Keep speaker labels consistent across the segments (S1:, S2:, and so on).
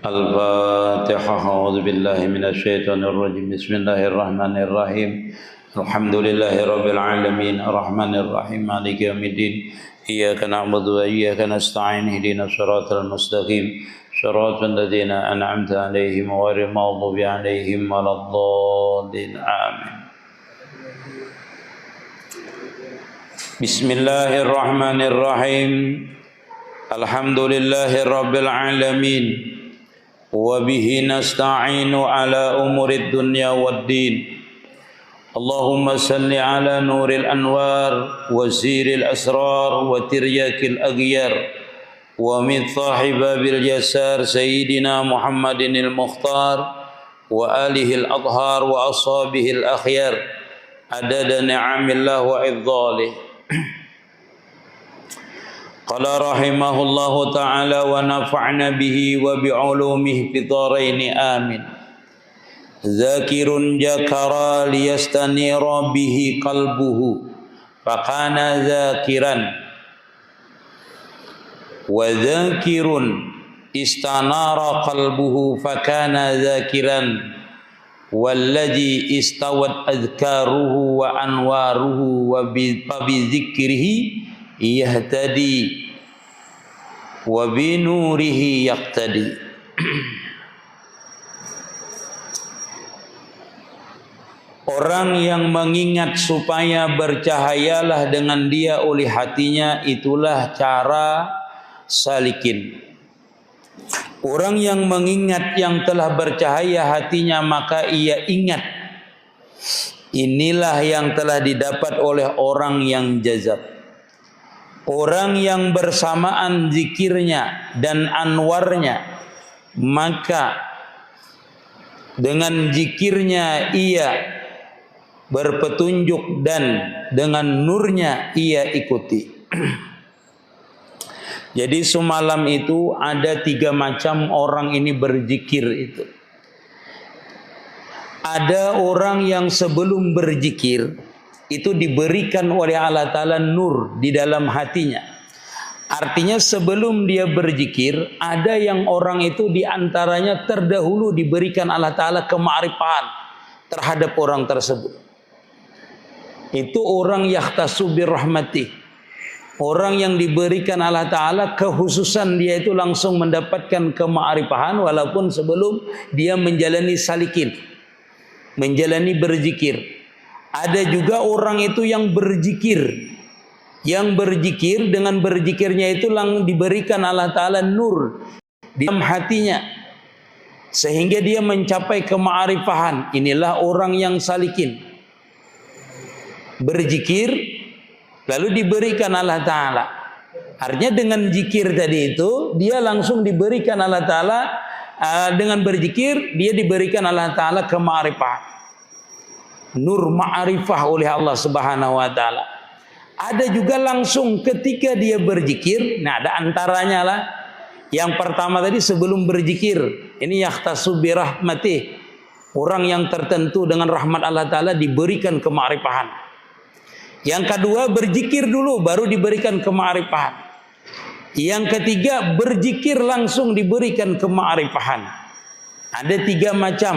S1: الفاتحة. أعوذ بالله من الشيطان الرجيم. بسم الله الرحمن الرحيم. الحمد لله رب العالمين الرحمن الرحيم مالك يوم الدين. إياك نعبد وإياك نستعين. اهدنا الصراط المستقيم صراط الذين أنعمت عليهم غير المغضوب عليهم ولا الضالين. آمين. بسم الله الرحمن الرحيم. الحمد لله رب العالمين وبه نستعين على أمور الدنيا والدين. اللهم صل على نور الأنوار وزير الأسرار وترياك الأغيار ومفتاح باب اليسار سيدنا محمد المختار وآله الأطهار وأصحابه الأخيار عدد نعم الله وإفضاله. قال رحمه الله تعالى ونفعنا به وبعلومه في الدارين آمين. ذاكر ذكر ليستنير به قلبه فكان ذاكرا وذاكر استنار قلبه فكان ذاكرا والذي استوت أذكاره وأنواره وبذكره يهتدي وبنوره يقتدي. Orang yang mengingat supaya bercahayalah dengan dia oleh hatinya, itulah cara salikin. Orang yang mengingat yang telah bercahaya hatinya maka ia ingat. Inilah yang telah didapat oleh orang yang jazab. Orang yang bersamaan zikirnya dan anwarnya, maka dengan zikirnya ia berpetunjuk dan dengan nurnya ia ikuti. Jadi semalam itu ada 3 macam orang ini berzikir itu. Ada orang yang sebelum berzikir itu diberikan oleh Allah Ta'ala nur di dalam hatinya. Artinya sebelum dia berzikir, ada yang orang itu diantaranya terdahulu diberikan Allah Ta'ala kema'rifatan terhadap orang tersebut. Itu orang yahtasu birrahmatih. Orang yang diberikan Allah Ta'ala kekhususan dia itu langsung mendapatkan kema'rifatan walaupun sebelum dia menjalani salikin, menjalani berzikir. Ada juga orang itu yang berzikir. Yang berzikir dengan berzikirnya itu diberikan Allah Ta'ala nur di dalam hatinya. Sehingga dia mencapai kema'rifatan. Inilah orang yang salikin. Berzikir lalu diberikan Allah Ta'ala. Artinya dengan zikir tadi itu dia langsung diberikan Allah Ta'ala. Dengan berzikir dia diberikan Allah Ta'ala kema'rifatan, nur ma'rifah oleh Allah Subhanahu wa Ta'ala. Ada juga langsung ketika dia berzikir. Nah, ada antaranya lah. Yang pertama tadi sebelum berzikir, ini yahtasu birahmatih. Orang yang tertentu dengan rahmat Allah Ta'ala diberikan kema'rifatan. Yang kedua berzikir dulu baru diberikan kema'rifatan. Yang ketiga berzikir langsung diberikan kema'rifatan. Ada 3 macam.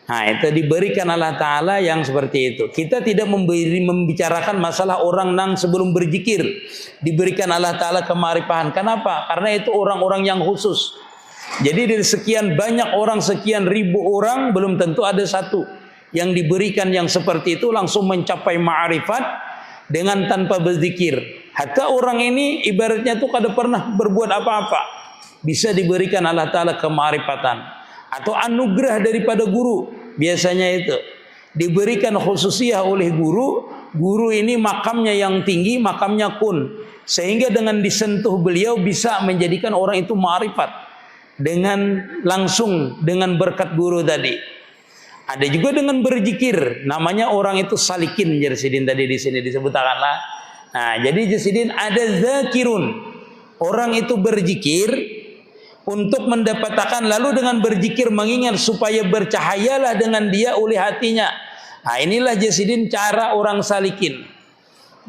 S1: Nah, itu diberikan Allah Ta'ala yang seperti itu. Kita tidak membicarakan masalah orang yang sebelum berzikir diberikan Allah Ta'ala kema'rifatan. Kenapa? Karena itu orang-orang yang khusus. Jadi dari sekian banyak orang, sekian ribu orang, belum tentu ada satu yang diberikan yang seperti itu langsung mencapai ma'rifat dengan tanpa berzikir. Hatta orang ini ibaratnya tuh kada pernah berbuat apa-apa, bisa diberikan Allah Ta'ala kema'rifatan. Atau anugerah daripada guru. Biasanya itu diberikan khususiyah oleh guru. Guru ini makamnya yang tinggi, makamnya kun, sehingga dengan disentuh beliau bisa menjadikan orang itu ma'rifat dengan langsung dengan berkat guru tadi. Ada juga dengan berzikir, namanya orang itu salikin. Jersidin tadi di sini disebutkanlah. Nah, jadi jersidin ada zakirun, orang itu berzikir untuk mendapatkan, lalu dengan berzikir mengingat supaya bercahayalah dengan dia oleh hatinya. Nah, inilah jasidin cara orang salikin.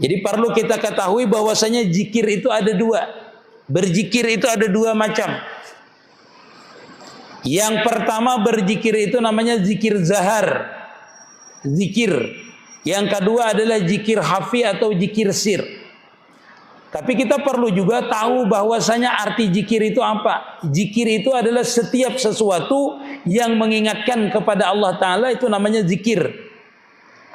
S1: Jadi perlu kita ketahui bahwasanya zikir itu ada 2. Berzikir itu ada 2 macam. Yang pertama berzikir itu namanya zikir zahar, zikir. Yang kedua adalah zikir khafi atau zikir sir. Tapi kita perlu juga tahu bahwasanya arti zikir itu apa. Zikir itu adalah setiap sesuatu yang mengingatkan kepada Allah Ta'ala, itu namanya zikir.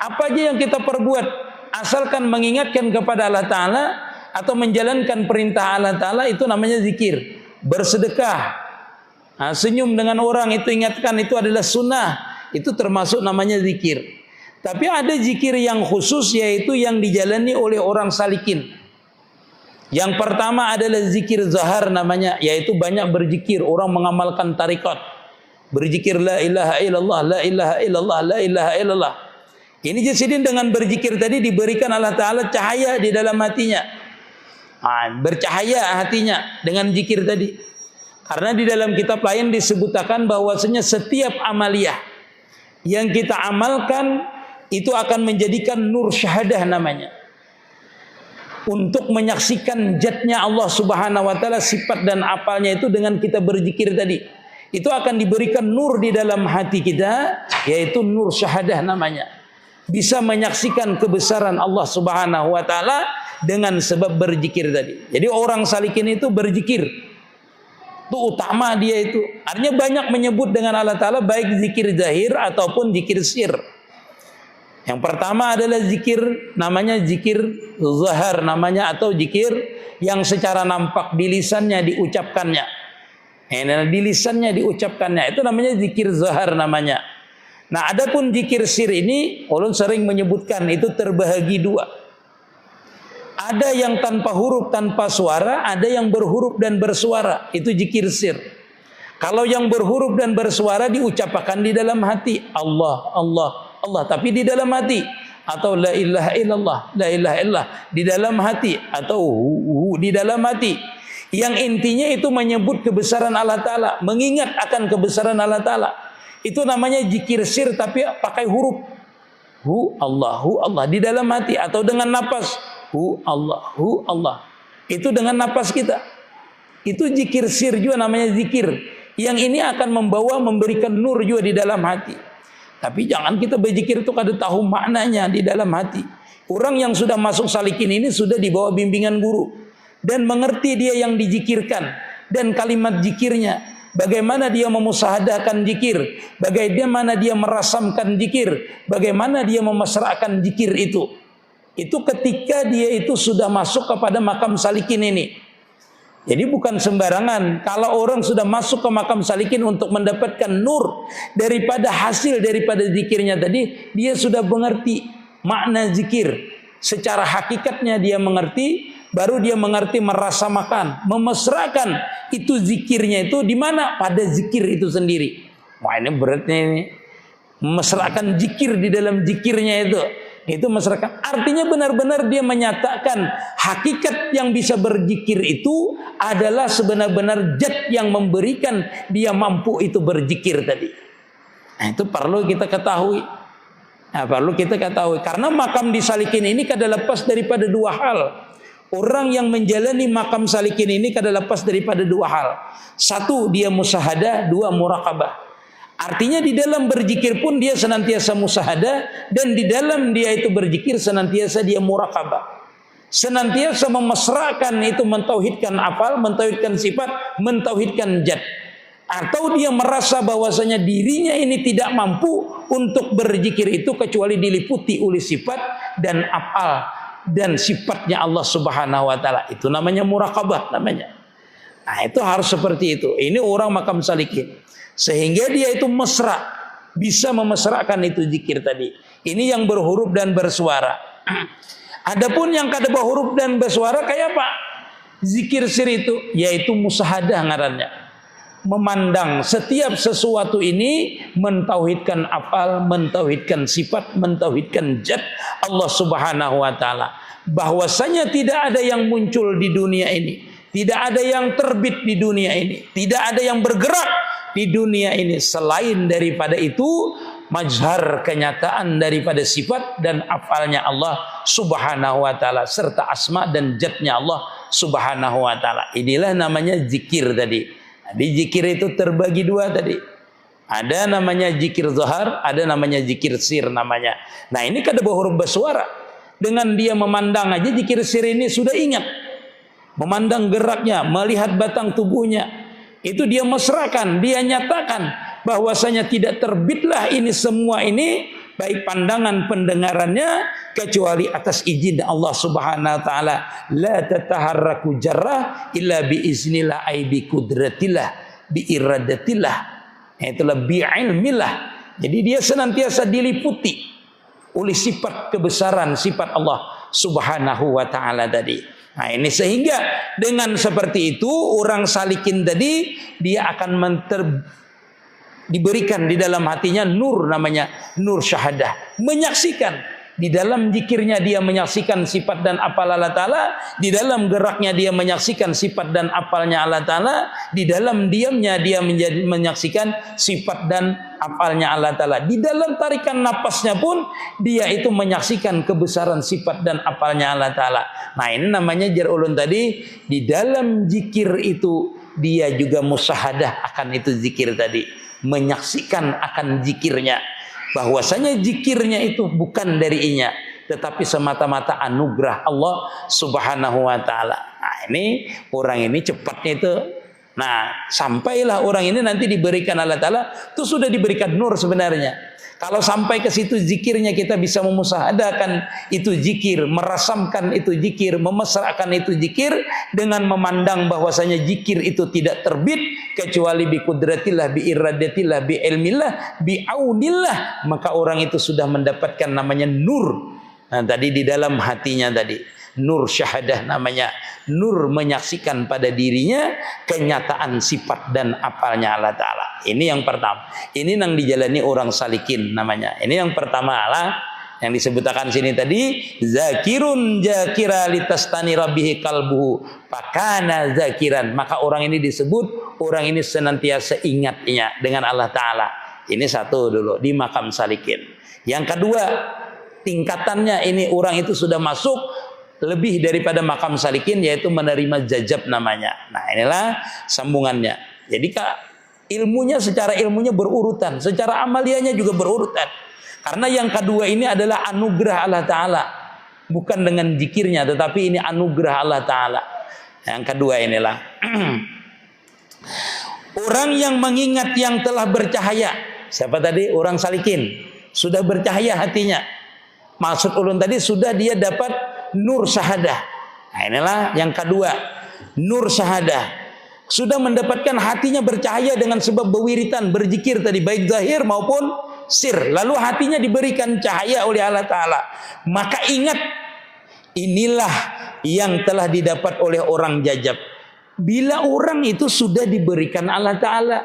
S1: Apa aja yang kita perbuat, asalkan mengingatkan kepada Allah Ta'ala atau menjalankan perintah Allah Ta'ala, itu namanya zikir. Bersedekah, senyum dengan orang, itu ingatkan, itu adalah sunnah, itu termasuk namanya zikir. Tapi ada zikir yang khusus, yaitu yang dijalani oleh orang salikin. Yang pertama adalah zikir zahar namanya, yaitu banyak berzikir, orang mengamalkan tarikat. Berzikir la ilaha illallah, la ilaha illallah, la ilaha illallah. Ini jadi dengan berzikir tadi diberikan Allah Ta'ala cahaya di dalam hatinya. Bercahaya hatinya dengan zikir tadi. Karena di dalam kitab lain disebutkan bahwasanya setiap amaliyah yang kita amalkan itu akan menjadikan nur syahadah namanya. Untuk menyaksikan zatnya Allah Subhanahu wa Ta'ala, sifat dan apalnya itu dengan kita berzikir tadi, itu akan diberikan nur di dalam hati kita, yaitu nur syahadah namanya. Bisa menyaksikan kebesaran Allah Subhanahu wa Ta'ala dengan sebab berzikir tadi. Jadi orang salikin itu berzikir, itu utama dia itu. Artinya banyak menyebut dengan Allah Ta'ala, baik zikir zahir ataupun zikir sir. Yang pertama adalah zikir, namanya zikir zahar namanya, atau zikir yang secara nampak di lisannya diucapkannya. Di lisannya diucapkannya, itu namanya zikir zahar namanya. Nah, adapun zikir sir ini, ulun sering menyebutkan itu terbahagi dua. Ada yang tanpa huruf, tanpa suara, ada yang berhuruf dan bersuara, itu zikir sir. Kalau yang berhuruf dan bersuara diucapkan di dalam hati, Allah, Allah, Allah, tapi di dalam hati, atau la ilaha illallah, la ilaha illallah di dalam hati, atau di dalam hati. Yang intinya itu menyebut kebesaran Allah Ta'ala, mengingat akan kebesaran Allah Ta'ala. Itu namanya zikir sir, tapi pakai huruf. Hu Allah di dalam hati, atau dengan napas. Hu Allah. Itu dengan napas kita. Itu zikir sir juga namanya zikir. Yang ini akan memberikan nur juga di dalam hati. Tapi jangan kita berzikir itu kada tahu maknanya di dalam hati. Orang yang sudah masuk salikin ini sudah di bawah bimbingan guru dan mengerti dia yang dizikirkan dan kalimat zikirnya. Bagaimana dia memusahadahkan zikir, bagaimana dia merasamkan zikir, bagaimana dia memasrahkan zikir itu. Itu ketika dia itu sudah masuk kepada makam salikin ini. Jadi bukan sembarangan. Kalau orang sudah masuk ke makam salikin untuk mendapatkan nur daripada hasil daripada zikirnya tadi, dia sudah mengerti makna zikir. Secara hakikatnya dia mengerti, baru dia mengerti merasamakan, memesrakan itu zikirnya itu di mana? Pada zikir itu sendiri. Wah, ini beratnya ini. Memesrakan zikir di dalam zikirnya itu masyarakat. Artinya benar-benar dia menyatakan hakikat yang bisa berzikir itu adalah sebenar-benar zat yang memberikan dia mampu itu berzikir tadi. Nah, itu perlu kita ketahui. Karena makam di salikin ini kada lepas daripada dua hal. Orang yang menjalani makam salikin ini kada lepas daripada dua hal. Satu, dia musyahadah, dua, muraqabah. Artinya di dalam berzikir pun dia senantiasa musyahadah, dan di dalam dia itu berzikir senantiasa dia muraqabah. Senantiasa memesrakan itu, mentauhidkan afal, mentauhidkan sifat, mentauhidkan zat. Atau dia merasa bahwasanya dirinya ini tidak mampu untuk berzikir itu kecuali diliputi oleh sifat dan afal dan sifatnya Allah Subhanahu wa Ta'ala. Itu namanya muraqabah namanya. Nah, itu harus seperti itu. Ini orang makam salikin. Sehingga dia itu mesra, bisa memesrakan itu zikir tadi. Ini yang berhuruf dan bersuara. Adapun yang kada berhuruf dan bersuara kayak apa? Zikir sir itu, yaitu musyahadah ngarannya. Memandang setiap sesuatu ini, mentauhidkan afal, mentauhidkan sifat, mentauhidkan zat Allah Subhanahu wa Ta'ala. Bahwasanya tidak ada yang muncul di dunia ini, tidak ada yang terbit di dunia ini, tidak ada yang bergerak di dunia ini selain daripada itu mazhar kenyataan daripada sifat dan afalnya Allah Subhanahu wa Ta'ala serta asma dan zatnya Allah Subhanahu wa Ta'ala. Inilah namanya zikir tadi. Di zikir itu terbagi dua tadi. Ada namanya zikir zahar, ada namanya zikir sir namanya. Nah ini kada huruf bersuara. Dengan dia memandang aja zikir sir ini sudah ingat. Memandang geraknya, melihat batang tubuhnya. Itu dia mesrakan, dia nyatakan bahwasanya tidak terbitlah ini semua ini, baik pandangan pendengarannya, kecuali atas izin Allah Subhanahu wa taala. La tataharraku jarrah illa bi iznillah ay bi kudratillah, bi iradatillah. Itulah bi'ilmillah. Jadi dia senantiasa diliputi oleh sifat kebesaran, sifat Allah Subhanahu wa ta'ala tadi. Nah ini sehingga dengan seperti itu orang salikin tadi dia akan diberikan di dalam hatinya nur, namanya nur syahadah. Menyaksikan. Di dalam zikirnya dia menyaksikan sifat dan apal Allah Ta'ala. Di dalam geraknya dia menyaksikan sifat dan apalnya Allah Ta'ala. Di dalam diamnya dia menyaksikan sifat dan apalnya Allah Ta'ala. Di dalam tarikan napasnya pun dia itu menyaksikan kebesaran sifat dan apalnya Allah Ta'ala. Nah ini namanya jar ulun tadi. Di dalam zikir itu dia juga musyahadah akan itu zikir tadi. Menyaksikan akan zikirnya. Bahwasanya zikirnya itu bukan dari inya, tetapi semata-mata anugerah Allah Subhanahu wa taala. Nah, ini orang ini cepatnya itu. Nah, sampailah orang ini nanti diberikan Allah Taala, itu sudah diberikan nur sebenarnya. Kalau sampai ke situ zikirnya kita bisa memusahadakan itu zikir, merasamkan itu zikir, memesrakan itu zikir dengan memandang bahwasanya zikir itu tidak terbit kecuali bi kudratillah, bi iradatillah, bi ilmillah, bi aunillah, maka orang itu sudah mendapatkan namanya nur. Nah, tadi di dalam hatinya tadi nur syahadah namanya, nur menyaksikan pada dirinya kenyataan sifat dan apalnya Allah Ta'ala. Ini yang pertama. Ini yang dijalani orang salikin namanya. Ini yang pertama lah yang disebutkan sini tadi, zakirun zakira litastani rabbihi kalbuhu fakana zakiran. Maka orang ini disebut orang ini senantiasa ingatnya dengan Allah Ta'ala. Ini satu dulu di makam salikin. Yang kedua, tingkatannya ini orang itu sudah masuk lebih daripada makam salikin, yaitu menerima jajab namanya. Nah inilah sambungannya. Jadi ilmunya secara ilmunya berurutan, secara amaliannya juga berurutan. Karena yang kedua ini adalah anugerah Allah Ta'ala. Bukan dengan zikirnya, tetapi ini anugerah Allah Ta'ala. Yang kedua inilah orang yang mengingat yang telah bercahaya. Siapa tadi? Orang salikin. Sudah bercahaya hatinya. Maksud ulun tadi sudah dia dapat nur syahadah. Nah inilah yang kedua, nur syahadah. Sudah mendapatkan hatinya bercahaya dengan sebab berwiritan, berzikir tadi, baik zahir maupun sir. Lalu hatinya diberikan cahaya oleh Allah Ta'ala. Maka ingat, inilah yang telah didapat oleh orang jajab. Bila orang itu sudah diberikan Allah Ta'ala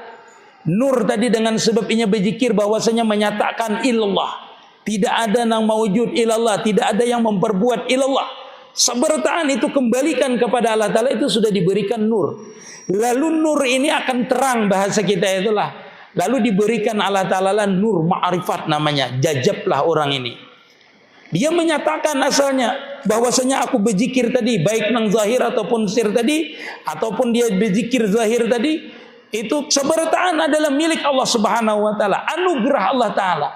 S1: nur tadi dengan sebabnya berzikir, bahwasanya menyatakan ilallah, tidak ada yang mawujud ilallah, tidak ada yang memperbuat ilallah. Sebertaan itu kembalikan kepada Allah Ta'ala, itu sudah diberikan nur. Lalu nur ini akan terang, bahasa kita itulah. Lalu diberikan Allah Ta'ala nur ma'rifat namanya. Jajablah orang ini. Dia menyatakan asalnya bahwasanya aku berzikir tadi, baik nang zahir ataupun sir tadi, ataupun dia berzikir zahir tadi, itu sebertaan adalah milik Allah Subhanahu wa Ta'ala, anugerah Allah Ta'ala.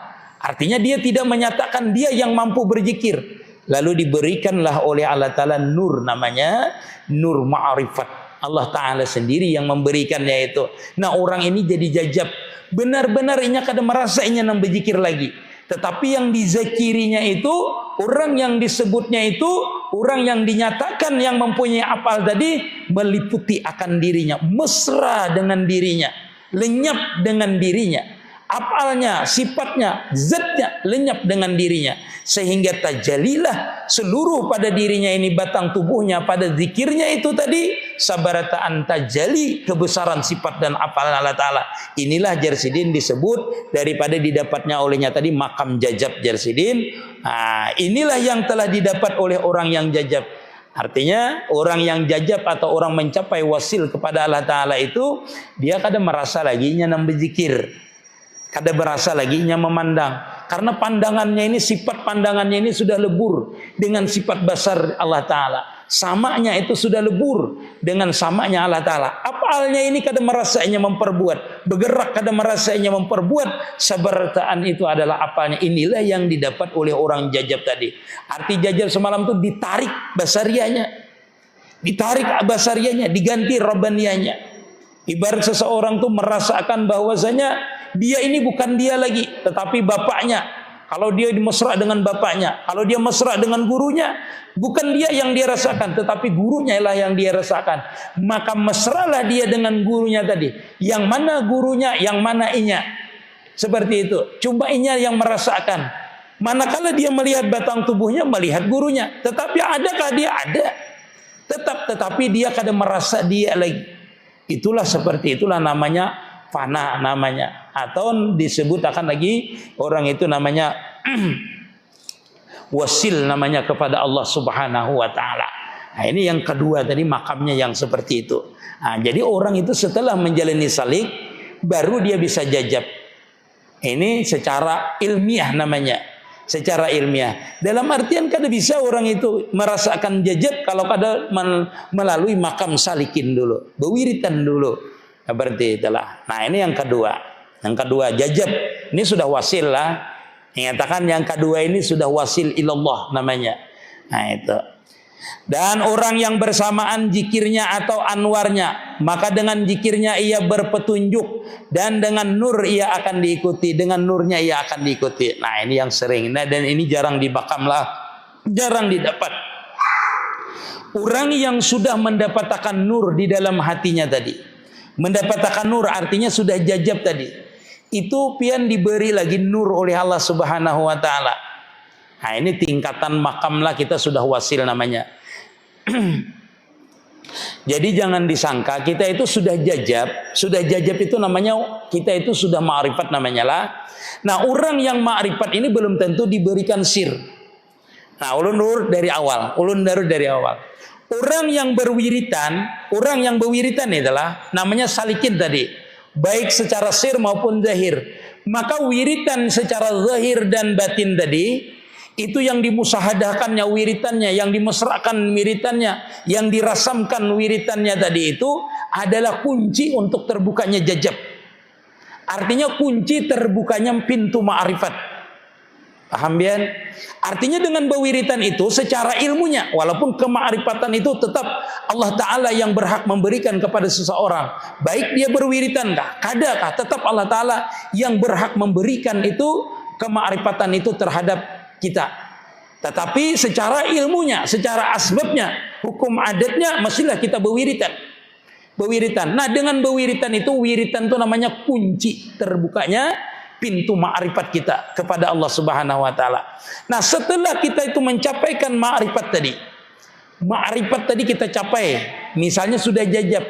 S1: Artinya dia tidak menyatakan dia yang mampu berzikir. Lalu diberikanlah oleh Allah Ta'ala nur namanya, nur ma'rifat. Allah Ta'ala sendiri yang memberikannya itu. Nah orang ini jadi jajab. Benar-benar inya kada merasa inya nang berzikir lagi. Tetapi yang dizakirinya itu, orang yang disebutnya itu, orang yang dinyatakan yang mempunyai apal tadi, meliputi akan dirinya, mesra dengan dirinya, lenyap dengan dirinya. Apalnya, sifatnya, zatnya lenyap dengan dirinya. Sehingga tajalilah seluruh pada dirinya ini, batang tubuhnya pada zikirnya itu tadi, sabarataan tajali kebesaran sifat dan apal Allah Ta'ala. Inilah Jarsidin disebut daripada didapatnya olehnya tadi makam jajab Jarsidin. Nah, inilah yang telah didapat oleh orang yang jajab. Artinya orang yang jajab atau orang mencapai wasil kepada Allah Ta'ala itu, dia kadang merasa lagi nang berzikir, kada berasa lagi nya memandang, karena pandangannya ini, sifat pandangannya ini sudah lebur dengan sifat besar Allah Ta'ala. samanya itu sudah lebur dengan samanya Allah Ta'ala. Apalnya ini kada merasanya memperbuat, bergerak kada merasanya memperbuat, sabartaan itu adalah apalnya. Inilah yang didapat oleh orang jajab tadi. Arti jajab semalam itu ditarik basarianya, diganti robanianya. Ibarat seseorang tuh merasakan bahwasanya dia ini bukan dia lagi, tetapi bapaknya. Kalau dia mesra dengan bapaknya, kalau dia mesra dengan gurunya, bukan dia yang dia rasakan, tetapi gurunya lah yang dia rasakan. Maka mesralah dia dengan gurunya tadi. Yang mana gurunya, yang mana inya. Seperti itu. Cuma inya yang merasakan. Manakala dia melihat batang tubuhnya, melihat gurunya. Tetapi adakah dia? Ada. Tetapi dia kadang merasa dia lagi. Itulah seperti itulah namanya fana namanya, atau disebut akan lagi orang itu namanya wasil namanya kepada Allah Subhanahu wa taala. Nah, ini yang kedua tadi makamnya yang seperti itu. Nah, jadi orang itu setelah menjalani salik baru dia bisa jajab. Ini secara ilmiah namanya. Secara ilmiah. Dalam artian kada bisa orang itu merasakan jajab kalau kada melalui makam salikin dulu, bewiritan dulu. Seperti itulah. Nah, ini yang kedua. Yang kedua jajab. Ini sudah wasil lah. Menyatakan yang kedua ini sudah wasil ilallah namanya. Nah, itu. Dan orang yang bersamaan zikirnya atau anwarnya, maka dengan zikirnya ia berpetunjuk dan dengan nur ia akan diikuti, dengan nurnya ia akan diikuti. Nah, ini yang sering. Nah, dan ini jarang dibakam lah. Jarang didapat. Orang yang sudah mendapatkan nur di dalam hatinya tadi. Mendapatkan nur artinya sudah jajab tadi. Itu pian diberi lagi nur oleh Allah Subhanahu wa taala. Nah, ini tingkatan makam lah kita sudah wasil namanya. Jadi jangan disangka kita itu sudah jajab. Sudah jajab itu namanya kita itu sudah ma'rifat namanya lah. Nah, orang yang ma'rifat ini belum tentu diberikan sir. Nah, ulun nur dari awal. Orang yang berwiritan adalah namanya salikin tadi, baik secara sir maupun zahir. Maka wiritan secara zahir dan batin tadi itu yang dimusahadahkannya wiritannya, yang dimesrakan wiritannya, yang dirasamkan wiritannya tadi itu adalah kunci untuk terbukanya jajab. Artinya kunci terbukanya pintu ma'rifat. Paham bian? Artinya dengan berwiritan itu secara ilmunya, walaupun kema'rifatan itu tetap Allah Ta'ala yang berhak memberikan kepada seseorang. Baik dia berwiritan kah, kadakah, tetap Allah Ta'ala yang berhak memberikan itu kema'rifatan itu terhadap kita. Tetapi secara ilmunya, secara asbabnya, hukum adatnya mestilah kita berwiritan. Nah, dengan berwiritan itu, wiritan itu namanya kunci terbukanya pintu ma'rifat kita kepada Allah Subhanahu wa taala. Nah, setelah kita itu mencapaikan ma'rifat tadi kita capai, misalnya sudah jajab,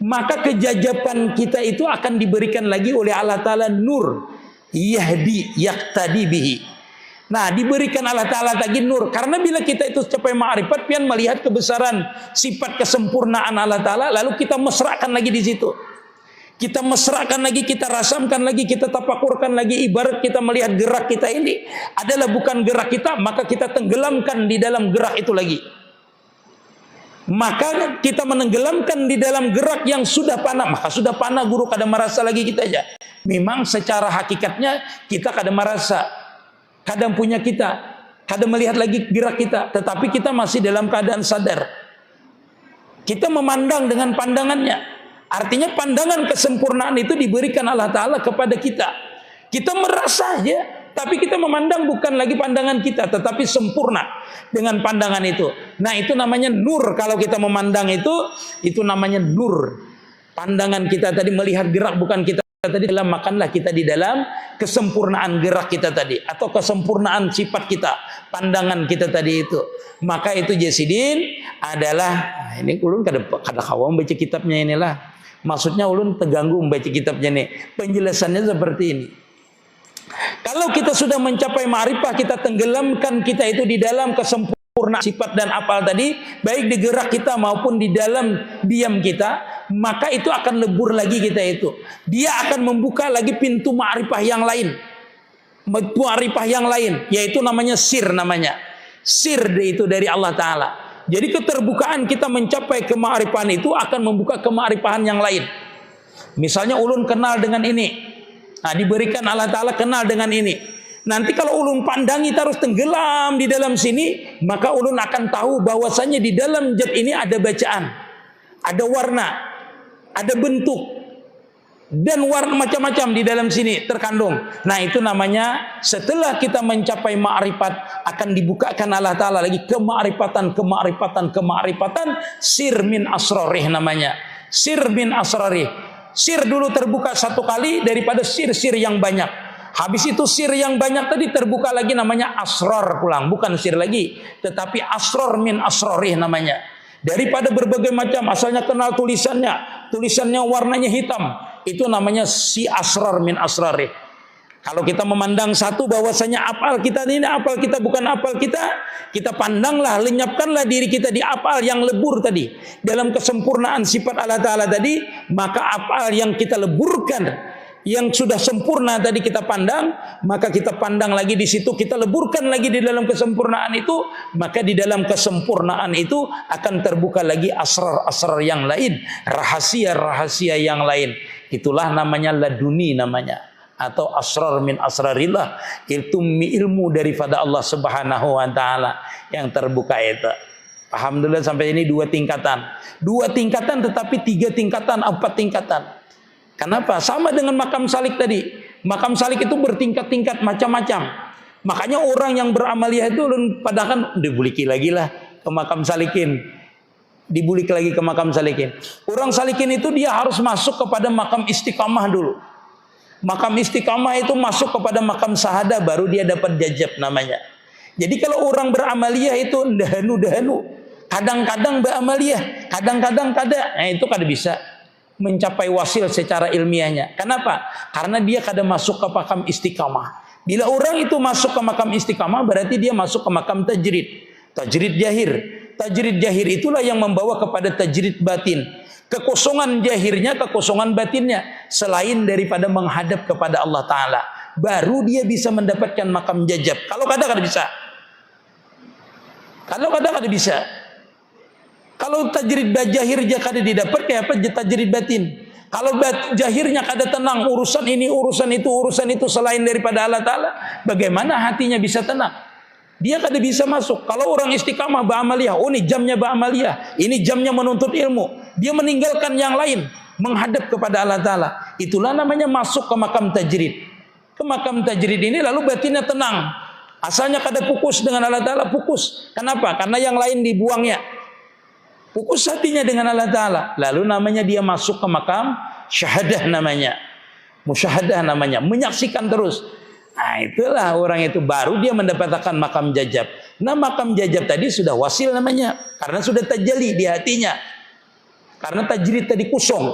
S1: maka kejajaban kita itu akan diberikan lagi oleh Allah Ta'ala nur, yahdi yaqtadi bihi. Nah, diberikan Allah Ta'ala lagi nur, karena bila kita itu capai ma'rifat, pian melihat kebesaran sifat kesempurnaan Allah Ta'ala, lalu kita mesrakan lagi di situ. Kita mesrakan lagi, kita rasamkan lagi, kita tapakurkan lagi. Ibarat kita melihat gerak kita ini adalah bukan gerak kita, maka kita tenggelamkan di dalam gerak itu lagi. Maka kita menenggelamkan di dalam gerak yang sudah panah. Maka sudah panah guru kada merasa lagi kita aja. Memang secara hakikatnya kita kada merasa, kadang punya kita, kada melihat lagi gerak kita, tetapi kita masih dalam keadaan sadar. Kita memandang dengan pandangannya. Artinya pandangan kesempurnaan itu diberikan Allah Ta'ala kepada kita. Kita merasa aja, tapi kita memandang bukan lagi pandangan kita, tetapi sempurna dengan pandangan itu. Nah, itu namanya nur. Kalau kita memandang itu namanya nur. Pandangan kita tadi melihat gerak bukan kita tadi, dalam makanlah kita di dalam kesempurnaan gerak kita tadi, atau kesempurnaan sifat kita, pandangan kita tadi itu. Maka itu Jasidin adalah, nah ini ulun kada kawam baca kitabnya inilah. Maksudnya ulun terganggu membaca kitabnya nih. Penjelasannya seperti ini. Kalau kita sudah mencapai ma'rifah, kita tenggelamkan kita itu di dalam kesempurnaan sifat dan apal tadi, baik di gerak kita maupun di dalam diam kita, maka itu akan lebur lagi kita itu. Dia akan membuka lagi pintu ma'rifah yang lain. Ma'rifah yang lain, yaitu namanya sir namanya. Sir itu dari Allah Ta'ala. Jadi keterbukaan kita mencapai kema'rifan itu akan membuka kema'rifan yang lain. Misalnya ulun kenal dengan ini, nah diberikan Allah Ta'ala kenal dengan ini. Nanti kalau ulun pandangi terus tenggelam di dalam sini, maka ulun akan tahu bahwasanya di dalam zat ini ada bacaan, ada warna, ada bentuk, dan warna macam-macam di dalam sini terkandung. Nah itu namanya setelah kita mencapai ma'rifat akan dibukakan Allah Ta'ala lagi kema'rifatan sir min asrarih namanya. Sir min asrarih. Sir dulu terbuka satu kali daripada sir-sir yang banyak. Habis itu sir yang banyak tadi terbuka lagi namanya asrar pulang. Bukan sir lagi, tetapi asrar min asrarih namanya. Daripada berbagai macam, asalnya kenal tulisannya warnanya hitam. Itu namanya si asrar min asrarih. Kalau kita memandang satu bahwasanya apal kita ini apal kita bukan apal kita, kita pandanglah, lenyapkanlah diri kita di apal yang lebur tadi. Dalam kesempurnaan sifat Allah Ta'ala tadi, maka apal yang kita leburkan, yang sudah sempurna tadi kita pandang, maka kita pandang lagi di situ, kita leburkan lagi di dalam kesempurnaan itu, maka di dalam kesempurnaan itu akan terbuka lagi asrar-asrar yang lain, rahasia-rahasia yang lain. Itulah namanya laduni namanya. Atau asrar min asrarillah, itu ilmu daripada Allah Subhanahu wa Ta'ala yang terbuka itu. Alhamdulillah sampai ini 2 tingkatan. 2 tingkatan tetapi 3 tingkatan, 4 tingkatan. Kenapa? Sama dengan makam salik tadi. Makam salik itu bertingkat-tingkat macam-macam. Makanya orang yang beramaliyah itu padahal dibuliki lagi lah ke makam salikin. Dibulik lagi ke makam salikin. Orang salikin itu dia harus masuk kepada makam istiqamah dulu. Makam istiqamah itu masuk kepada makam sahadah, baru dia dapat jajab namanya. Jadi kalau orang beramaliyah itu dahanu, kadang-kadang beramaliyah, kadang-kadang kada. Nah itu kada bisa mencapai wasil secara ilmiahnya. Kenapa? Karena dia kada masuk ke makam istiqamah. Bila orang itu masuk ke makam istiqamah, berarti dia masuk ke makam tajrid. Tajrid jahir. Tajrid jahir itulah yang membawa kepada tajrid batin. Kekosongan jahirnya, kekosongan batinnya, selain daripada menghadap kepada Allah Ta'ala, baru dia bisa mendapatkan makam jajab. Kalau kada bisa. Kalau kada bisa. Kalau tajrid jahir kada didapat, kayak apa tajrid batin? Kalau jahirnya kada tenang, urusan ini, urusan itu selain daripada Allah Ta'ala, bagaimana hatinya bisa tenang? Dia kada bisa masuk. Kalau orang istiqamah ba'amaliyah, oh ini jamnya ba'amaliyah, ini jamnya menuntut ilmu, dia meninggalkan yang lain, menghadap kepada Allah Ta'ala. Itulah namanya masuk ke makam tajrid. Ke makam tajrid ini lalu batinnya tenang. Asalnya kada pukus dengan Allah Ta'ala, pukus. Kenapa? Karena yang lain dibuangnya. Pukus hatinya dengan Allah Ta'ala. Lalu namanya dia masuk ke makam syahadah namanya. Musyahadah namanya. Menyaksikan terus. Nah itulah orang itu baru dia mendapatkan makam jajab. Nah makam jajab tadi sudah wasil namanya. Karena sudah tajalli di hatinya. Karena tajrid tadi kosong.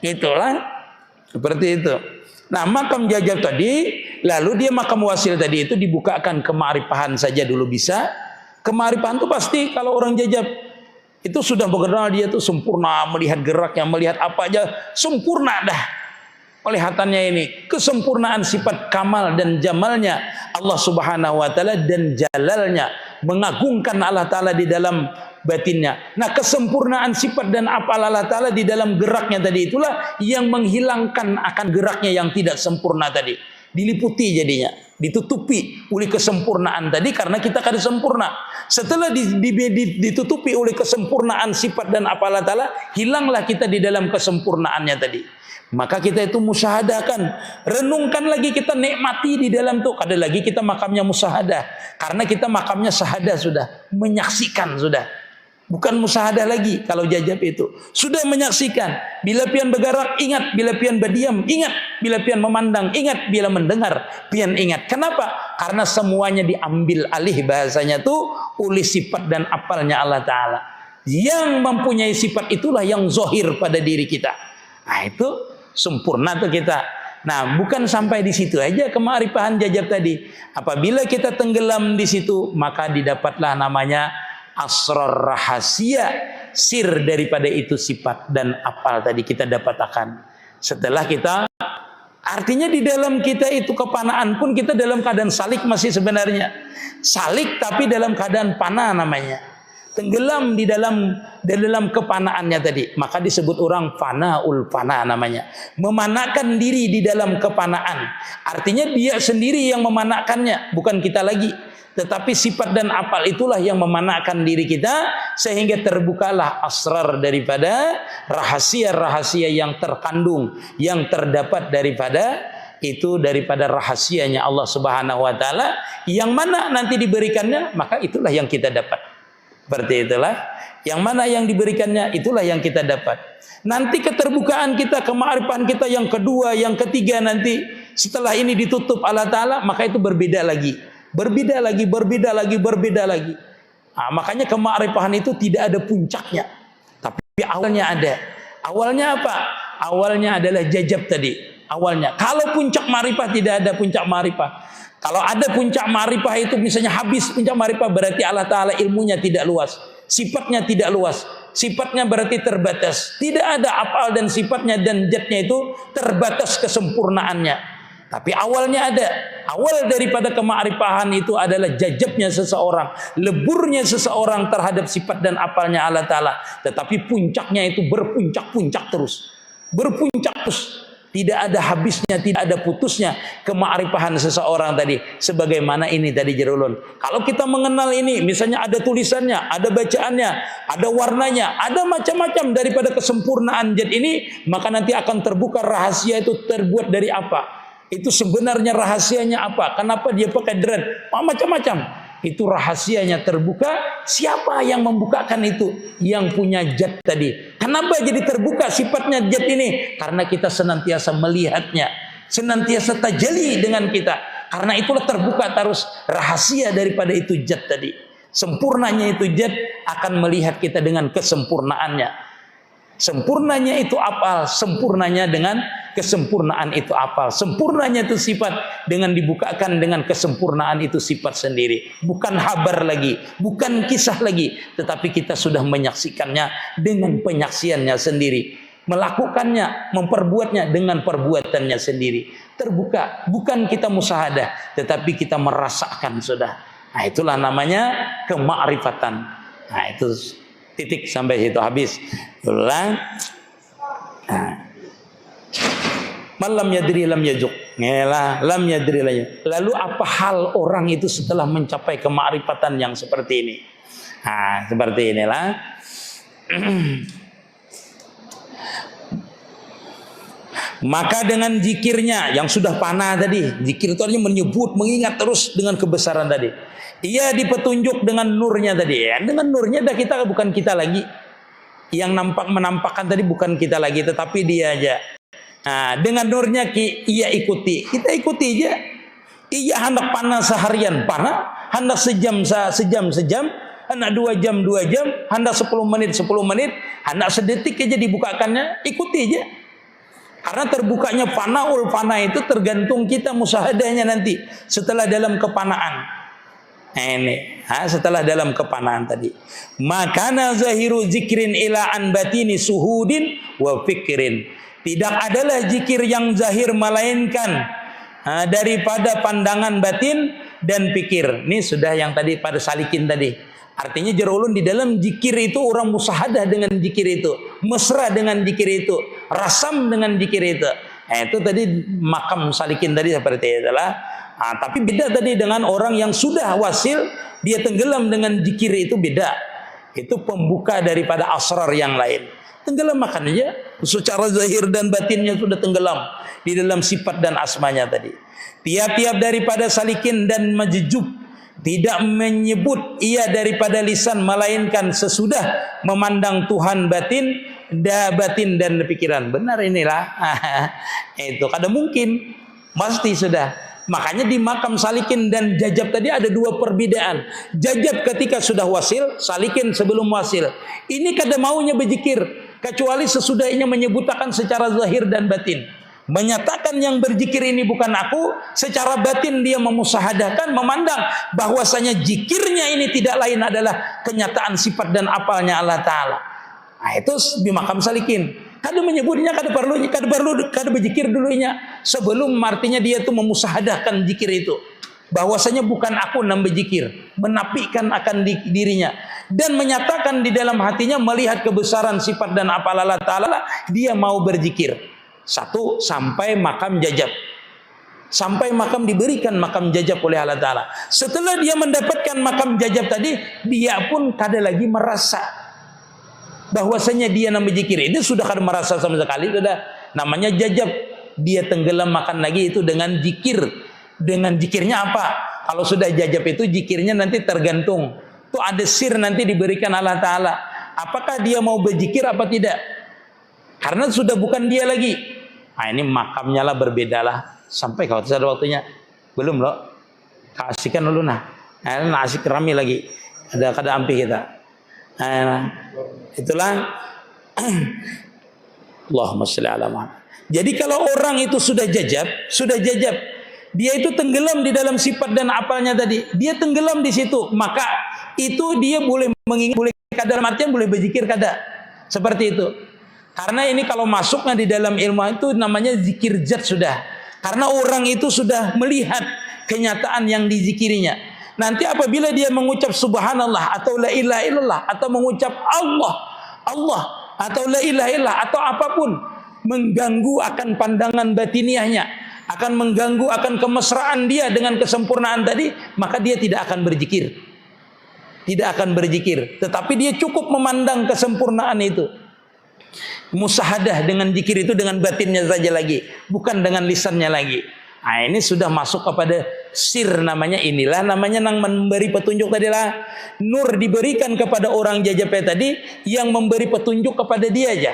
S1: Itulah. Seperti itu. Nah makam jajab tadi, lalu dia makam wasil tadi itu dibukakan kema'rifahan saja dulu bisa. Kema'rifahan itu pasti kalau orang jajab itu sudah mengenal dia itu sempurna, melihat geraknya, melihat apa aja sempurna dah. Kelihatannya ini kesempurnaan sifat kamal dan jamalnya Allah Subhanahu wa Ta'ala dan jalalnya, mengagungkan Allah Ta'ala di dalam batinnya. Nah kesempurnaan sifat dan apal Allah Ta'ala di dalam geraknya tadi itulah yang menghilangkan akan geraknya yang tidak sempurna tadi. Diliputi jadinya, ditutupi oleh kesempurnaan tadi karena kita kada sempurna. Setelah ditutupi oleh kesempurnaan sifat dan apal Allah Ta'ala, hilanglah kita di dalam kesempurnaannya tadi. Maka kita itu musyahadakan, renungkan lagi, kita nikmati di dalam tuh. Ada lagi kita makamnya musyahadah, karena kita makamnya syahadah sudah, menyaksikan sudah. Bukan musyahadah lagi kalau jajab itu. Sudah menyaksikan. Bila pian bergerak, ingat. Bila pian berdiam, ingat. Bila pian memandang, ingat. Bila mendengar, pian ingat. Kenapa? Karena semuanya diambil alih bahasanya tuh oleh sifat dan apalnya Allah Ta'ala. Yang mempunyai sifat itulah yang zohir pada diri kita. Nah itu sempurna tuh kita. Nah bukan sampai di situ aja kema'rifahan jajab tadi. Apabila kita tenggelam di situ, maka didapatlah namanya asrar rahasia, sir daripada itu sifat dan apal tadi kita dapatkan. Setelah kita, artinya di dalam kita itu kepanaan pun kita dalam keadaan salik masih sebenarnya. Salik tapi dalam keadaan panah namanya. tenggelam di dalam kepanaannya tadi. Maka disebut orang fanaul fana namanya. Memanakan diri di dalam kepanaan. Artinya dia sendiri yang memanakannya, bukan kita lagi. Tetapi sifat dan apal itulah yang memanakan diri kita, sehingga terbukalah asrar daripada rahasia-rahasia yang terkandung, yang terdapat daripada rahasianya Allah Subhanahu wa taala, yang mana nanti diberikannya, maka itulah yang kita dapat. Seperti itulah, yang mana yang diberikannya itulah yang kita dapat. Nanti keterbukaan kita, kemaarifan kita yang kedua, yang ketiga nanti setelah ini ditutup Allah taala, maka itu berbeda lagi. Berbeda lagi. Nah, makanya kemaarifan itu tidak ada puncaknya, tapi awalnya ada. Awalnya apa? Awalnya adalah jajab tadi. Awalnya. Kalau puncak ma'rifah, tidak ada puncak ma'rifah. Kalau ada puncak ma'rifah itu misalnya habis puncak ma'rifah, berarti Allah Ta'ala ilmunya tidak luas, sifatnya tidak luas, sifatnya berarti terbatas. Tidak ada af'al dan sifatnya dan zatnya itu terbatas kesempurnaannya. Tapi awalnya ada. Awal daripada kema'rifahan itu adalah jajabnya seseorang, leburnya seseorang terhadap sifat dan apalnya Allah Ta'ala. Tetapi puncaknya itu berpuncak-puncak terus. Berpuncak terus. Tidak ada habisnya, tidak ada putusnya kema'rifahan seseorang tadi. Sebagaimana ini tadi Jerulun. Kalau kita mengenal ini, misalnya ada tulisannya, ada bacaannya, ada warnanya, ada macam-macam daripada kesempurnaan zat ini, maka nanti akan terbuka rahasia itu terbuat dari apa. Itu sebenarnya rahasianya apa? Kenapa dia pakai dread? Macam-macam. Itu rahasianya terbuka. Siapa yang membukakan itu? Yang punya zat tadi. Kenapa jadi terbuka sifatnya zat ini? Karena kita senantiasa melihatnya, senantiasa tajalli dengan kita. Karena itulah terbuka terus rahasia daripada itu zat tadi. Sempurnanya itu zat akan melihat kita dengan kesempurnaannya. Sempurnanya itu apal, sempurnanya dengan kesempurnaan itu apal. Sempurnanya itu sifat dengan dibukakan dengan kesempurnaan itu sifat sendiri. Bukan habar lagi, bukan kisah lagi, tetapi kita sudah menyaksikannya dengan penyaksiannya sendiri. Melakukannya, memperbuatnya dengan perbuatannya sendiri. Terbuka, bukan kita musyahadah, tetapi kita merasakan sudah. Nah, itulah namanya kema'rifatan. Nah, itu titik sampai situ habis. Ulang. Nah. Malam yadri lam yajuk. Ngelah lam yadri lam yajuk. Lalu apa hal orang itu setelah mencapai kemakrifatan yang seperti ini? Nah, seperti inilah. Maka dengan zikirnya yang sudah panah tadi, zikir itu artinya menyebut, mengingat terus dengan kebesaran tadi. Ia dipetunjuk dengan nurnya tadi ya. Dengan nurnya dah kita bukan kita lagi. Yang menampakkan tadi bukan kita lagi, tetapi dia aja. Nah, dengan nurnya ia ikuti. Kita ikuti aja. Ia hendak panah seharian panah, hendak sejam, hendak 2 jam, hendak 10 menit, hendak sedetik aja dibukakannya, ikuti aja. Karena terbukanya fanaul fana itu tergantung kita musyahadahnya nanti setelah dalam kepanaan. Ini setelah dalam kepanaan tadi. Makana zahiru zikrin ila an batini suhudin wa fikrin. Tidak adalah zikir yang zahir melainkan daripada pandangan batin dan pikir. Ini sudah yang tadi pada salikin tadi. Artinya Jerulun di dalam zikir itu orang musyahadah dengan zikir itu, mesra dengan zikir itu, rasam dengan zikir itu. Nah, itu tadi makam salikin tadi seperti itulah. Tapi beda tadi dengan orang yang sudah wasil, dia tenggelam dengan zikir itu beda. Itu pembuka daripada asrar yang lain. Tenggelam makanya secara zahir dan batinnya sudah tenggelam di dalam sifat dan asmanya tadi. Tiap-tiap daripada salikin dan majjub tidak menyebut ia daripada lisan melainkan sesudah memandang Tuhan batin dan pikiran. Benar inilah. Itu kada mungkin, pasti sudah. Makanya di makam salikin dan jajab tadi ada 2 perbedaan. Jajab ketika sudah wasil, salikin sebelum wasil. Ini kada maunya berzikir kecuali sesudahnya menyebutkan secara zahir dan batin. Menyatakan yang berzikir ini bukan aku, secara batin dia memusahadahkan, memandang bahwasanya zikirnya ini tidak lain adalah kenyataan sifat dan apalnya Allah Ta'ala. Nah, itu di makam salikin. Kada menyebutnya, kada perlu berzikir dulunya sebelum artinya dia itu memusahadahkan zikir itu. bahwasanya bukan aku yang berzikir, menafikan akan dirinya dan menyatakan di dalam hatinya melihat kebesaran sifat dan af'al Allah Ta'ala, dia mau berzikir. Satu, sampai makam jajab. Sampai makam diberikan makam jajab oleh Allah Ta'ala. Setelah dia mendapatkan makam jajab tadi, dia pun kada lagi merasa bahwasanya dia nama berzikir. Ini sudah kada merasa sama sekali, sudah namanya jajab. Dia tenggelam makan lagi itu dengan zikir. Dengan zikirnya apa? Kalau sudah jajab itu zikirnya nanti tergantung. Itu ada sir nanti diberikan Allah Ta'ala. Apakah dia mau berzikir apa tidak? Karena sudah bukan dia lagi. Nah ini makamnya lah berbeda lah. Sampai kalau ada waktunya. Belum loh. Kasihkan dulu nah. Nah asik rame lagi. Ada kada ampi kita. Nah, itulah. Allahumma sholli ala Muhammad. Jadi kalau orang itu sudah jajab. Dia itu tenggelam di dalam sifat dan apalnya tadi. Dia tenggelam di situ. Maka itu dia boleh mengingat, boleh dalam artian boleh berzikir kada. Seperti itu. Karena ini kalau masuknya di dalam ilmu itu namanya zikir zat sudah. Karena orang itu sudah melihat kenyataan yang dizikirinya. Nanti apabila dia mengucap subhanallah atau la ilaha illallah atau mengucap Allah atau la ilaha illallah atau apapun, mengganggu akan pandangan batiniahnya, akan mengganggu akan kemesraan dia dengan kesempurnaan tadi, maka dia tidak akan berzikir. Tidak akan berzikir, tetapi dia cukup memandang kesempurnaan itu. Musahadah dengan zikir itu dengan batinnya saja lagi, bukan dengan lisannya lagi. Nah, ini sudah masuk kepada sir namanya. Inilah namanya yang memberi petunjuk tadilah. Nur diberikan kepada orang jajabnya tadi yang memberi petunjuk kepada dia aja.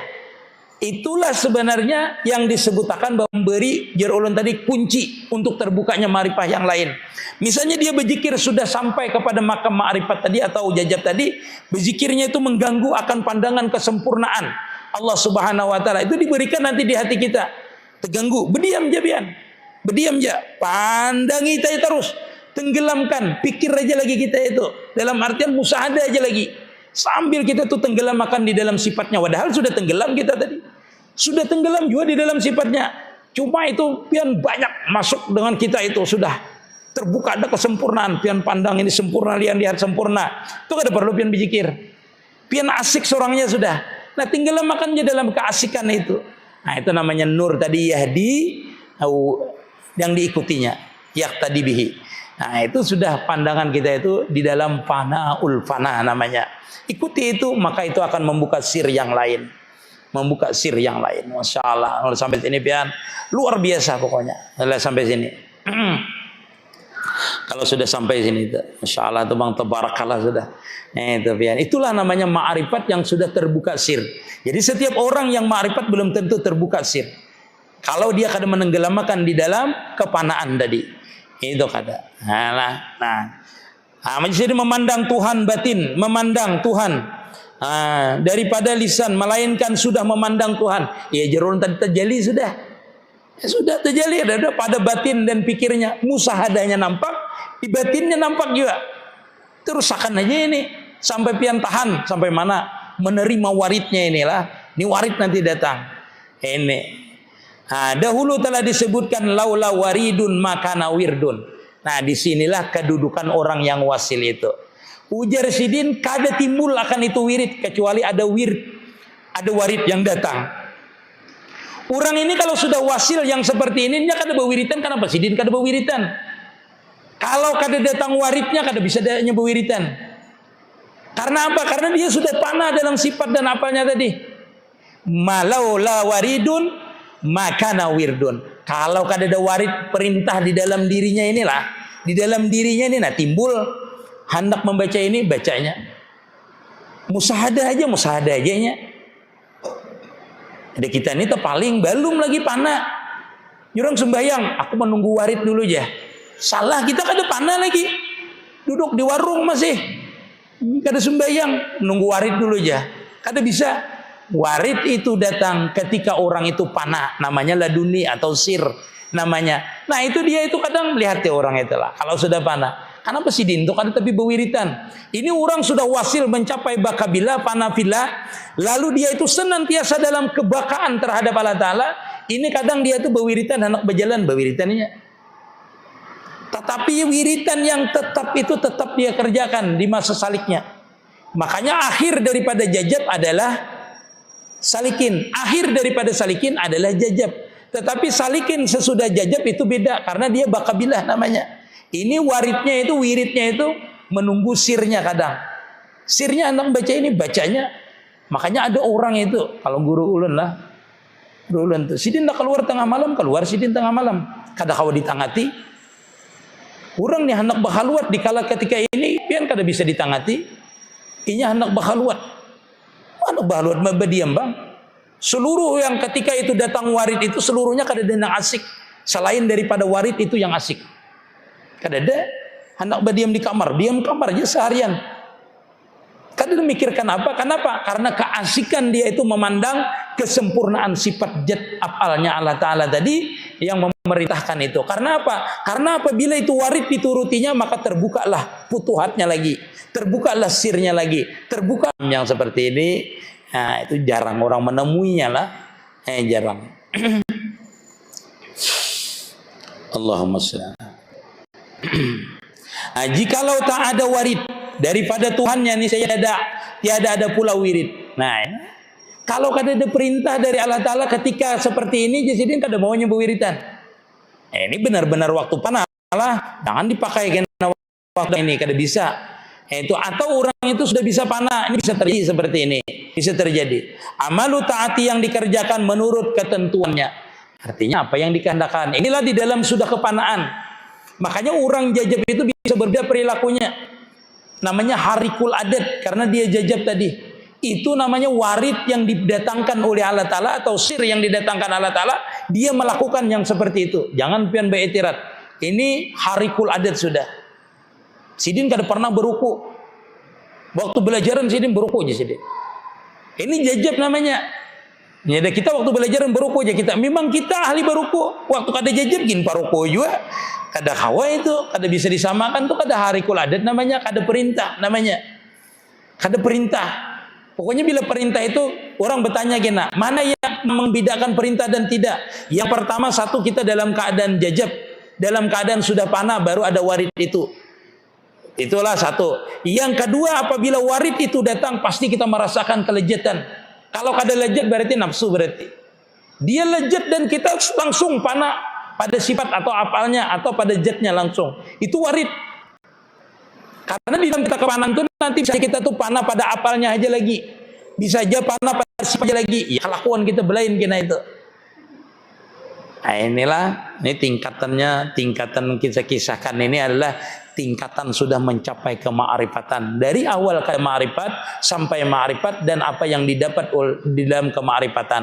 S1: Itulah sebenarnya yang disebutkan bahwa memberi jarulun tadi kunci untuk terbukanya ma'rifah yang lain. Misalnya dia berzikir sudah sampai kepada makam ma'rifat tadi atau jajab tadi, berzikirnya itu mengganggu akan pandangan kesempurnaan Allah Subhanahu wa Ta'ala, itu diberikan nanti di hati kita. Terganggu, berdiam aja, pandangi kita terus, tenggelamkan, pikir aja lagi kita itu, dalam artian musahadah aja lagi, sambil kita tuh tenggelam akan di dalam sifatnya. Padahal sudah tenggelam kita tadi, sudah tenggelam juga di dalam sifatnya. Cuma itu pian banyak masuk dengan kita itu sudah terbuka ada kesempurnaan, pian pandang ini sempurna, lihat sempurna. Itu kada perlu pian berzikir, pian asik seorangnya sudah. Nah tinggal makannya dalam keasikan itu. Nah itu namanya nur tadi, yahdi yang diikutinya, yaqtadi bihi. Nah itu sudah pandangan kita itu di dalam fanaul fana namanya. Ikuti itu, maka itu akan membuka sir yang lain. Membuka sir yang lain. Masya Allah. Kalau sampai sini pian luar biasa pokoknya. Sampai sini. Kalau sudah sampai sini, Masya Allah itu bang, tabarakallah sudah. Itu pian. Itulah namanya ma'rifat yang sudah terbuka sir. Jadi setiap orang yang ma'rifat belum tentu terbuka sir. Kalau dia kadang menenggelamkan di dalam kepanaan tadi, itu kada. Jadi memandang Tuhan batin, memandang Tuhan daripada lisan, melainkan sudah memandang Tuhan. Ya jerun tadi terjadi sudah. Ya, sudah terjadi ada pada batin dan pikirnya, musahadahnya nampak, di batinnya nampak juga. Terus akan aja ini sampai pian tahan sampai mana menerima waridnya inilah. Ini warid nanti datang. Ini. Dahulu telah disebutkan laula waridun makana wirdun. Nah, disinilah kedudukan orang yang wasil itu. Ujar Sidin kada timbul akan itu wirid kecuali ada warid yang datang. Orang ini kalau sudah wasil yang seperti ini, dia kada berwiritan. Kenapa Sidin kada berwiritan? Kalau kada datang waridnya, kada bisa dia berwiritan. Karena apa? Karena dia sudah panah dalam sifat dan apanya tadi. Malau la waridun makana wirdun. Kalau kada ada warid perintah di dalam dirinya inilah, di dalam dirinya ini, nah timbul hendak membaca ini, bacanya. Musahadah aja. Ada kita ini paling belum lagi panah. Jurang sembahyang, aku menunggu warid dulu aja. Salah, kita kada panah lagi. Duduk di warung masih. Kada sembahyang, menunggu warid dulu aja. Kada bisa. Warid itu datang ketika orang itu panah, namanya laduni atau sir namanya. Nah itu dia itu kadang melihat ya orang itu lah. Kalau sudah panah, kenapa sih itu kada tapi berwiritan? Ini orang sudah wasil mencapai bakabila, panafila, lalu dia itu senantiasa dalam kebakaan terhadap Allah Ta'ala. Ini kadang dia itu berwiritan, anak berjalan berwiritannya. Tetapi wiritan yang tetap itu tetap dia kerjakan di masa saliknya. Makanya akhir daripada jajab adalah salikin. Akhir daripada salikin adalah jajab. Tetapi salikin sesudah jajab itu beda, karena dia bakabilah namanya. Ini waridnya itu, wiridnya itu menunggu sirnya kadang. Sirnya anak baca ini, bacanya. Makanya ada orang itu, kalau guru ulun lah, guru ulun tuh, sidin dah keluar tengah malam, keluar sidin tengah malam. Kada kawa ditangati. Orang nih hendak bahaluat di kala ketika ini, pian kada bisa ditangati. Inya hendak bahaluat. Mana bahaluat diam bang? Seluruh yang ketika itu datang warid itu seluruhnya kada ada yang asik. Selain daripada warid itu yang asik. Kada ada. Hendak berdiam di kamar, diam kamar aja seharian. Kada memikirkan apa? Kenapa? Karena keasikan dia itu memandang kesempurnaan sifat jat afalnya Allah Ta'ala tadi yang memerintahkan itu. Karena apa? Karena apabila itu warid diturutinya, maka terbukalah futuhatnya lagi, terbukalah sirnya lagi, terbuka yang seperti ini. Nah, itu jarang orang menemuinya lah. Jarang. Allahumma shalli. Nah, jikalau tak ada warid daripada Tuhannya nih, saya tiada ada pula wirid. Nah, kalau kada ada perintah dari Allah Ta'ala ketika seperti ini, jadi kada maunya berwiritan. Ini benar-benar waktu panah lah, jangan dipakai karena waktu ini kada bisa. Itu atau orang itu sudah bisa panah, ini bisa terjadi seperti ini, bisa terjadi. Amalu taati yang dikerjakan menurut ketentuannya. Artinya apa yang dikehendakkan. Inilah di dalam sudah kepanaan. Makanya orang jajab itu bisa berbeda perilakunya. Namanya harikul adat karena dia jajab tadi. Itu namanya warid yang didatangkan oleh Allah Ta'ala atau sir yang didatangkan Allah Ta'ala. Dia melakukan yang seperti itu. Jangan pian be'etirat. Ini harikul adat sudah. Sidin kada pernah beruku. Waktu belajaran sidin beruku aja sidin. Ini jajab namanya. Ya, kita waktu belajaran beruku aja kita. Memang kita ahli beruku. Waktu kada jajab gin paruku juga. Kada hawa itu, kada bisa disamakan tuh, kada harikul adat namanya, kada perintah namanya. Kada perintah. Pokoknya bila perintah itu orang bertanya gina, mana yang membedakan perintah dan tidak? Yang pertama satu kita dalam keadaan jajab, dalam keadaan sudah panah baru ada warid itu. Itulah satu. Yang kedua apabila warid itu datang pasti kita merasakan kelejatan. Kalau kada lejat berarti nafsu berarti. Dia lejat dan kita langsung panah pada sifat atau apalnya atau pada jatnya langsung. Itu warid. Karena di dalam kita kepanan itu nanti bisa kita tuh panah pada apalnya aja lagi. Bisa aja panah pada sifat aja lagi. Ya kelakuan kita belain kena itu. Nah inilah, ini tingkatan kita kisahkan ini adalah tingkatan sudah mencapai kema'rifatan. Dari awal ke ma'rifat sampai ma'rifat dan apa yang didapat di dalam kema'rifatan.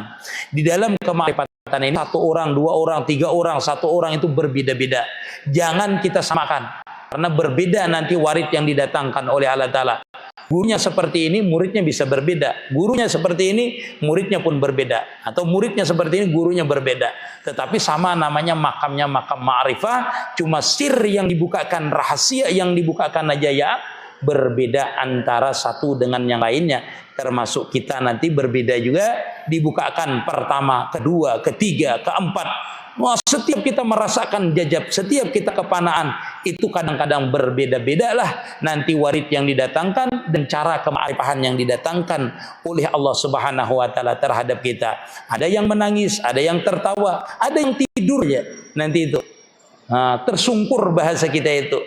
S1: Di dalam kema'rifatan ini satu orang, dua orang, tiga orang, satu orang itu berbeda-beda. Jangan kita samakan. Karena berbeda nanti warid yang didatangkan oleh Allah Ta'ala. Gurunya seperti ini, muridnya bisa berbeda. Gurunya seperti ini, muridnya pun berbeda. Atau muridnya seperti ini, gurunya berbeda. Tetapi sama namanya makamnya makam ma'rifah. Cuma sir yang dibukakan, rahasia yang dibukakan aja ya. Berbeda antara satu dengan yang lainnya. Termasuk kita nanti berbeda juga. Dibukakan pertama, kedua, ketiga, keempat. Wah, setiap kita merasakan jajab, setiap kita kepanaan, itu kadang-kadang berbeda-beda lah nanti warid yang didatangkan dan cara kema'rifahan yang didatangkan oleh Allah Subhanahu wa Ta'ala terhadap kita. Ada yang menangis, ada yang tertawa, ada yang tidur ya nanti itu. Tersungkur bahasa kita itu.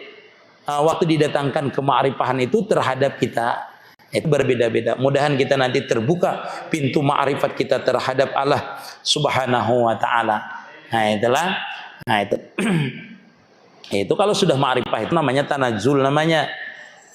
S1: Waktu didatangkan kema'rifahan itu terhadap kita, itu berbeda-beda. Mudahan kita nanti terbuka pintu ma'rifat kita terhadap Allah Subhanahu wa Ta'ala. Nah itu itu kalau sudah ma'rifah itu namanya tanazul namanya.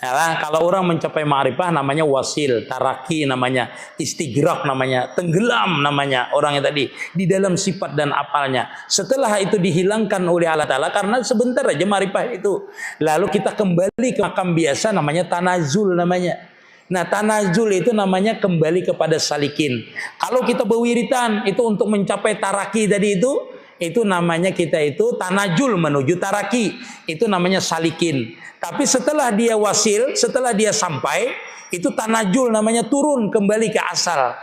S1: Nah, kalau orang mencapai ma'rifah namanya wasil, taraki namanya, istighraq namanya, tenggelam namanya orangnya tadi di dalam sifat dan apalnya. Setelah itu dihilangkan oleh Allah Ta'ala karena sebentar aja ma'rifah itu. Lalu kita kembali ke makam biasa namanya tanazul namanya. Nah tanazul itu namanya kembali kepada salikin. Kalau kita berwiritan itu untuk mencapai taraki tadi itu namanya kita itu tanajul menuju taraki. Itu namanya salikin. Tapi setelah dia wasil, setelah dia sampai, itu tanajul namanya turun kembali ke asal.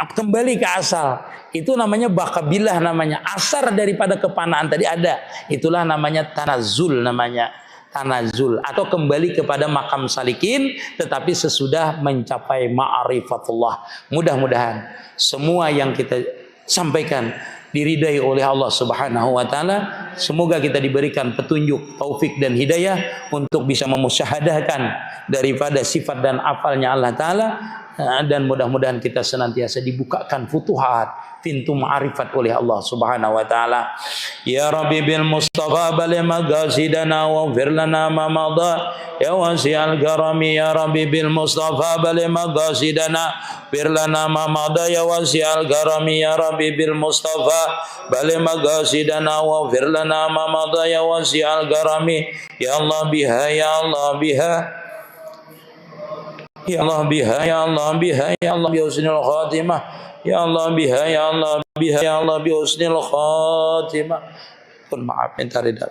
S1: kembali ke asal. Itu namanya bakabilah, namanya asar daripada kepanaan tadi ada. Itulah namanya tanazul, namanya tanazul, atau kembali kepada makam salikin tetapi sesudah mencapai ma'rifatullah. Mudah-mudahan semua yang kita sampaikan diridai oleh Allah Subhanahu wa taala. Semoga kita diberikan petunjuk, taufik dan hidayah untuk bisa memusyahadahkan daripada sifat dan afalnya Allah taala, dan mudah-mudahan kita senantiasa dibukakan futuhat, pintu ma'rifat oleh Allah Subhanahu wa taala. Ya Rabbi bil Mustafa baligh maqasidana waghfir lana ma madha ya wasi'al karami. Ya Rabbi bil Mustafa baligh maqasidana waghfir lana ma madha ya wasi'al karami. Ya Rabbi bil Mustafa baligh maqasidana waghfir lana ma madha ya wasi'al karami. Ya Allah biha, ya Allah biha, ya Allah biha, ya Allah biha, ya Allah bi husnil khatimah. Ya Allah biha, ya Allah biha, ya Allah bi husnil khatimah. Pun maaf minta ridha.